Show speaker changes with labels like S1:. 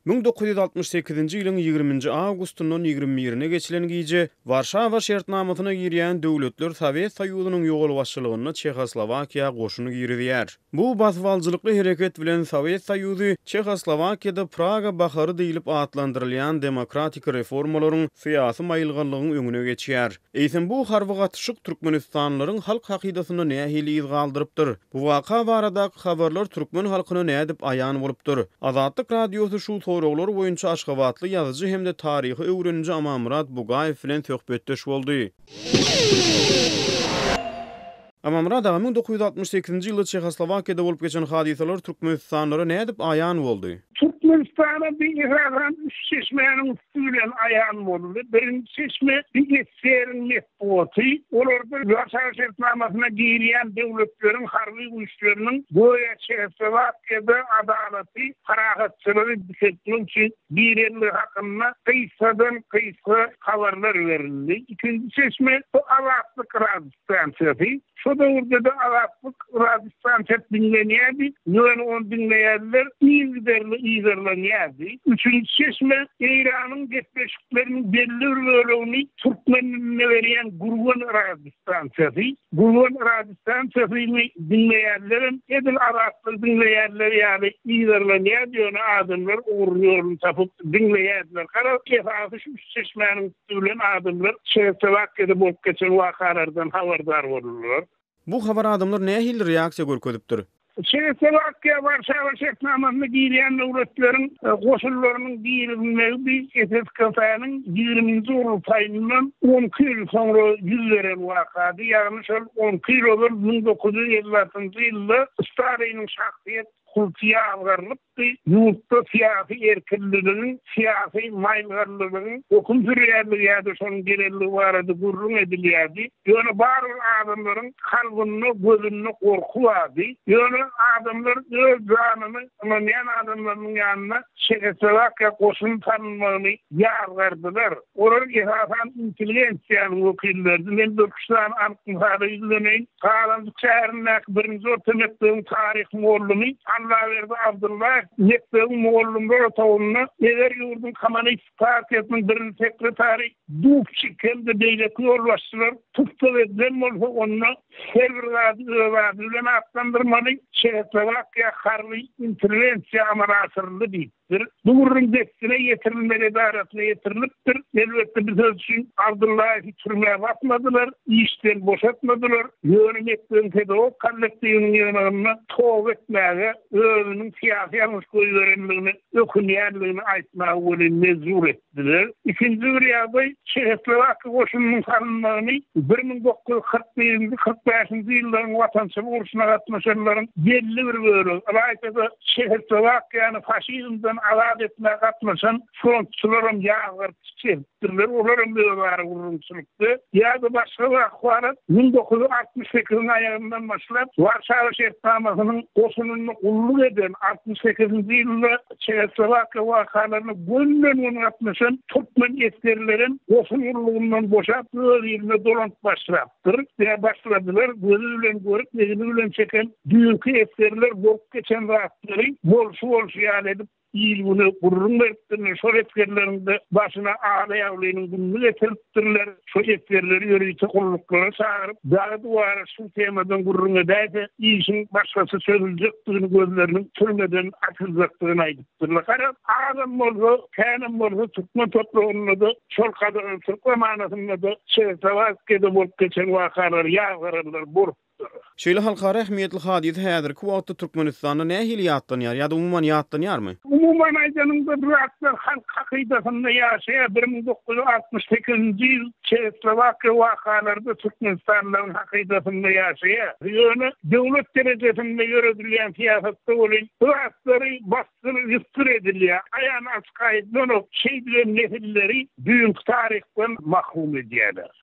S1: 1968-nji ýylyň 20-nji awgustundan 21-ne geçilen giýje Warşawa şertnamasyna girýän döwletler Sowet Soýuzynyň ýogaly başçylygyna Çehoslowakiýa goşuny girýär. Bu baswalçylykly hereket bilen Sowet Soýuzy Çehoslowakiýada Praga bahary diýilip atlandyrylýan demokratik reformalaryň syýasy maýylganlygyň öňüne geçýär. Eýsem bu harwygatyşyk Türkmenistanlaryň halk hakydasyna nähili iz galdyrypdyr. Bu waka barada habarlar türkmen halkyna nädip aýan bolupdyr. Azatlyk radiosy şu soraglar boýunça Aşgabatly ýazyjy hemde taryhy öwreniji Amamrat Bugaýew bilen söhbetdeş boldy. Amamrat 1968-nji ýylda Çehoslowakiýada bolup geçen hadisalar Türkmenistanlara nädip aýan boldy?
S2: Türkmenistan'a bir ihraran üç seçmenin üstüyle ayağın oldu. Birinci seçme bir etserin metbuatı. Orada Warşawa şertnamasına giriyen devletlerin harbi güçlerinin Goya Çehoslowakiýada adaleti, harahatçılığı diketmek için birerli hakkında kıysadan kıysa haberler verildi. İkinci seçme bu Azatlyk Radiostansiyasy. Şu da orada da Azatlyk Radiostansiyasy dinlenýärdi. Nöweni onu dinleýärler. İzlerlenýärdi. Üçüncü seçme İran'ın getleşiklerinin belli bir bölümini Türkmenlerine veriyen Gurban Radiostansiyasy. Gurban Radiostansiyasyny dinleýärlerin edil Azatlyk dinleýärler ýaly izlerlenýärdi. Ýöne adamlar uğruyorun tapıp dinleýärdiler. Kara kefasy şu seçmenin bilen adamlar Çehoslowakiýada bolup geçen wakalardan habardar bolurlar.
S1: Bu habar adamlar nähili reaksiýa görkezipdir?
S2: Çehoslowakiýa Warşawa şertnamasyna girýän döwletlerin goşullarynyň girilmegi SSKF'nyň 20-nji urultaýyndan 10 ýyl soňra ýüz beren wakady. Ýagny şol 10 ýyl 1956-njy ýylda Stalinyň şahsyýet kultiýa algarlypdy. Ýurtda syýasy erkinliginiň, syýasy maýylgarlygynyň hukum sürýärligi ýa-da şonuň gerelligi barada gurrun edilýärdi. Ýöne bar adamlaryň kalbyny, gözüni gorku bardy. Ýöne adamlar öz janyny öňen adamlaryň ýanyna Çehoslowakiýa goşuny tanynmagyny ýargardylar. Olar esasan intelligensiýanyň wekilleri men Türkistan ankyny izlemeýin. Galandyk şäherinde birinji orta mekdebiň taryh muallimi Allah verdi Abdullah mekdebiň muallimleri tawunna eger ýurdun Kommunist partiýasynyň birinji sekretary Dubčik de beýleki ýolbaşçylar tutsa edilen bolsa onna her bir wagt bilen atlandyrmaly Çehoslowakiýa harby interwensiýa amarasyrynda diýipdir. Bu gurrun destine ýetirilmeli edaratına ýetirilipdir. Elbetde biz öz üçin Abdullahy türmäge atmadylar, işden boşatmadylar. Ýöne mekdebiň pedagog kollektiwiniň ýerine towuk etmäge özüniň syýasy ýalňyş goýberenligini, ökünýärligini aýtmagy bolan mezur etdiler. İkinji bir ýagdaý Çehoslowakiýa goşunynyň tanynmagyny 1941-45-nji ýyllaryň watançylyk uruşyna gatnaşanlaryň belli bir bölegi. Alaýsada Çehoslowakiýany faşizmden azad etmäge gatnaşan frontçylarym ýagyrtyrlar, olaryň bölegi urunçylykdy. Ýa-da başga wagtlar 1968-nji aýagyndan başlap Warşawa şertnamasynyň goşunyny ulluk eden 68-nji ýylda Çehoslowakiýa wakalaryny gönlen gatnaşan türkmen eskerlerin goşun urlugyndan boşap öz ýerine dolanıp başlapdyr. Başladylar, gözü bilen görüp, negini bilen çeken düýünki eskerler bolup geçen wagtlary bolşu ýaly edip ýylyny gurrun beripdirler. Şol eskerlerinde başyna ala ýaglynyň gününi getiripdirler. Şol eskerleri ýöreýte gulluklara çagyryp, dagy duvara şu temadan gurrun edäýse, işin başgasy çözüljekdigini gözleriniň türmeden atyljakdygyny aýdypdyrlar. Garap adam bolsa, känem bolsa türkmen toplumyna da şol kadar türkmen manasynda da Çehoslowakiýada bolup geçen wakalar ýagyrlar borup.
S1: Şeýle halkara ähmiýetli hadis häzirki wagtda Türkmenistanda nähili ýatlanýar ýa-da umuman ýatlanýarmy?
S2: Umuman aýdanymda bir wagtlar halk hakydasynda ýaşaýar. 1968-nji ýyl Çehoslowakiýa wakalarynda Türkmenistanlaryň hakydasynda ýaşaýar. Ýöne döwlet derejesinde ýöredilýän syýasatda bolan wagtlary bastyryp ýystyr edilýär. Aýan açyk aýdylanyp şeýle nesilleri büyük taryhdan mahrum edýärler.